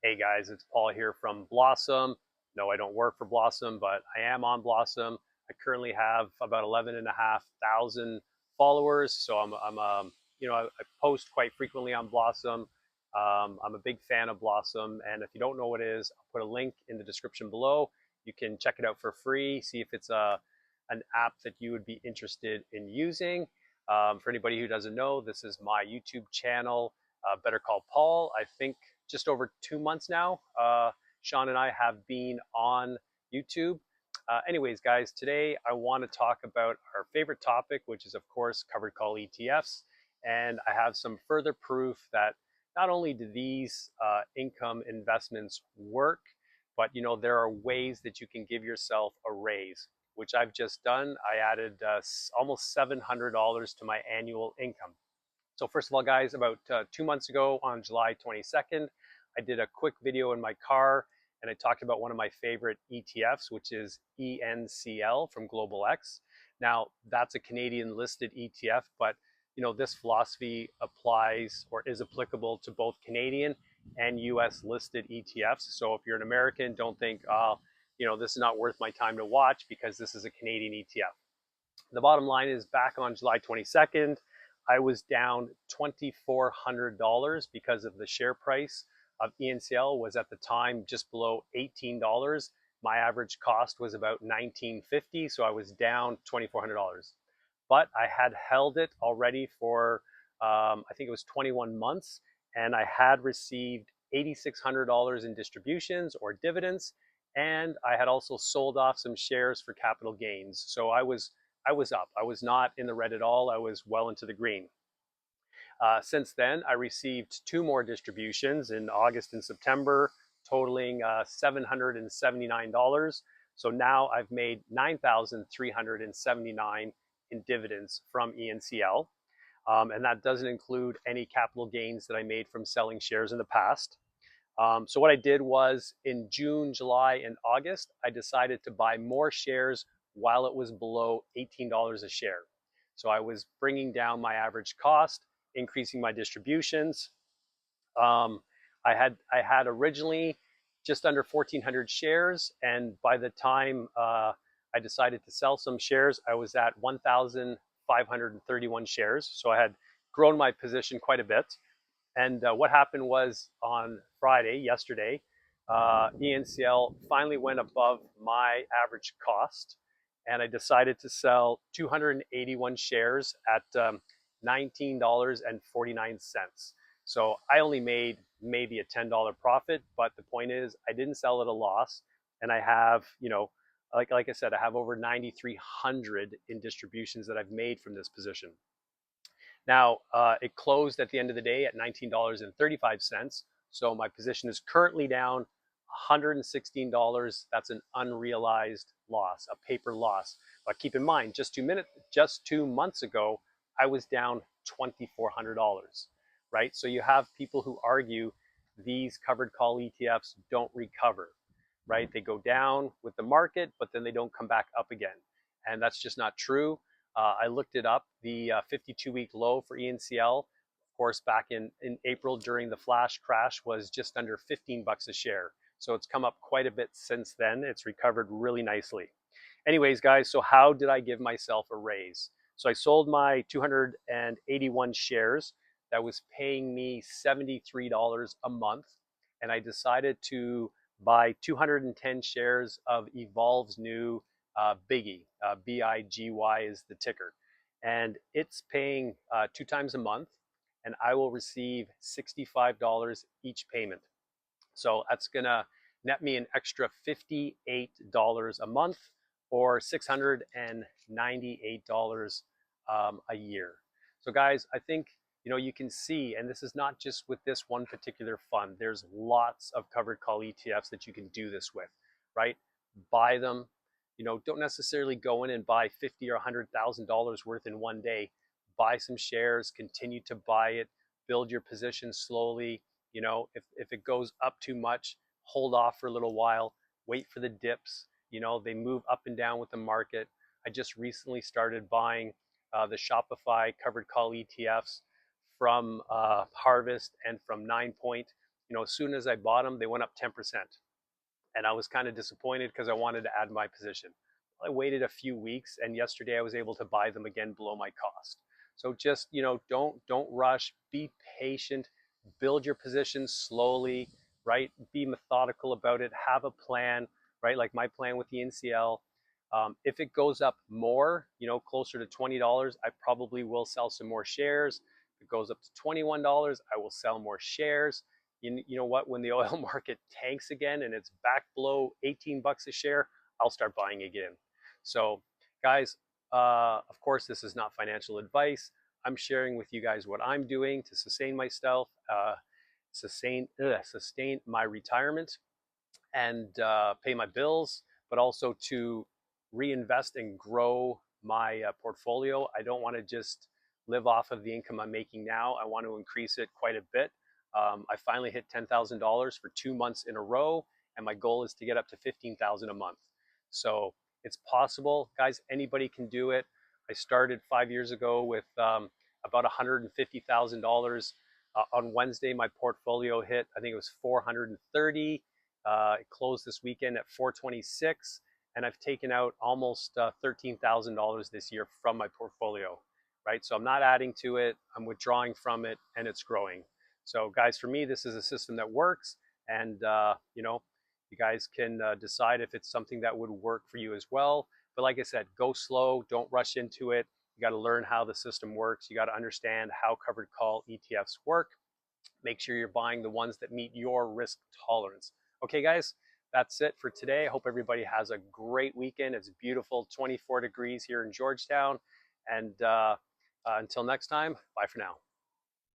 Hey guys, it's Paul here from Blossom. No, I don't work for Blossom, but I am on Blossom. I currently have about 11,500 followers, so I post quite frequently on Blossom. I'm a big fan of Blossom, and if you don't know what it is, I'll put a link in the description below. You can check it out for free, see if it's an app that you would be interested in using. For anybody who doesn't know, this is my YouTube channel, Better Call Paul. I think just over 2 months now. Sean and I have been on YouTube. Anyways, guys, today I want to talk about our favorite topic, which is, of course, covered call ETFs. And I have some further proof that not only do these income investments work, but there are ways that you can give yourself a raise, which I've just done. I added almost $700 to my annual income. So first of all, guys, about 2 months ago on July 22nd, I did a quick video in my car and I talked about one of my favorite ETFs, which is ENCL from Global X. Now, that's a Canadian listed ETF, but this philosophy applies or is applicable to both Canadian and US listed ETFs. So if you're an American, don't think, this is not worth my time to watch because this is a Canadian ETF. The bottom line is back on July 22nd, I was down $2,400 because of the share price of ENCL was at the time just below $18. My average cost was about $19.50, so I was down $2,400. But I had held it already for, I think it was 21 months, and I had received $8,600 in distributions or dividends, and I had also sold off some shares for capital gains. So I was up. I was not in the red at all. I was well into the green. Since then, I received two more distributions in August and September, totaling $779. So now I've made $9,379 in dividends from ENCL. And that doesn't include any capital gains that I made from selling shares in the past. So what I did was in June, July, and August, I decided to buy more shares while it was below $18 a share. So I was bringing down my average cost, increasing my distributions. I had originally just under 1,400 shares, and by the time I decided to sell some shares, I was at 1,531 shares. So I had grown my position quite a bit. And what happened was on Friday, yesterday, ENCL finally went above my average cost, and I decided to sell 281 shares at $19.49. So I only made maybe a $10 profit, but the point is I didn't sell at a loss, and I have, like I said, I have over 9,300 in distributions that I've made from this position. Now, it closed at the end of the day at $19.35. So my position is currently down $116. That's an unrealized loss, a paper loss. But keep in mind, just 2 months ago, I was down $2,400, right? So you have people who argue these covered call ETFs don't recover, right? They go down with the market, but then they don't come back up again. And that's just not true. I looked it up. The 52-week low for ENCL, of course, back in April during the flash crash was just under 15 bucks a share. So it's come up quite a bit since then. It's recovered really nicely. Anyways, guys, so how did I give myself a raise? So I sold my 281 shares. That was paying me $73 a month. And I decided to buy 210 shares of Evolve's new BIGY, BIGY is the ticker, and it's paying 2 times a month, and I will receive $65 each payment. So that's gonna net me an extra $58 a month, or $698 a year. So guys, I think you can see, and this is not just with this one particular fund. There's lots of covered call ETFs that you can do this with, right? Buy them. Don't necessarily go in and buy $50,000 or $100,000 worth in one day. Buy some shares, continue to buy it, build your position slowly. If it goes up too much, hold off for a little while, wait for the dips. They move up and down with the market. I just recently started buying the Shopify covered call ETFs from Harvest and from 9 Point. as soon as I bought them, they went up 10%. And I was kind of disappointed because I wanted to add my position. I waited a few weeks, and yesterday I was able to buy them again below my cost. So just, don't rush, be patient, build your position slowly, right? Be methodical about it, have a plan, right? Like my plan with the NCL. If it goes up more, closer to $20, I probably will sell some more shares. If it goes up to $21, I will sell more shares. You know what? When the oil market tanks again and it's back below 18 bucks a share, I'll start buying again. So, guys, of course, this is not financial advice. I'm sharing with you guys what I'm doing to sustain myself, sustain my retirement, and pay my bills, but also to reinvest and grow my portfolio. I don't want to just live off of the income I'm making now. I want to increase it quite a bit. I finally hit $10,000 for 2 months in a row, and my goal is to get up to $15,000 a month. So it's possible, guys. Anybody can do it. I started 5 years ago with about $150,000. On Wednesday, my portfolio hit, I think it was 430. It closed this weekend at 426, and I've taken out almost $13,000 this year from my portfolio, right? So I'm not adding to it, I'm withdrawing from it, and it's growing. So guys, for me, this is a system that works, and you guys can decide if it's something that would work for you as well. But like I said, go slow, don't rush into it. You got to learn how the system works. You got to understand how covered call ETFs work. Make sure you're buying the ones that meet your risk tolerance. Okay, guys, that's it for today. I hope everybody has a great weekend. It's beautiful, 24 degrees here in Georgetown. And until next time, bye for now.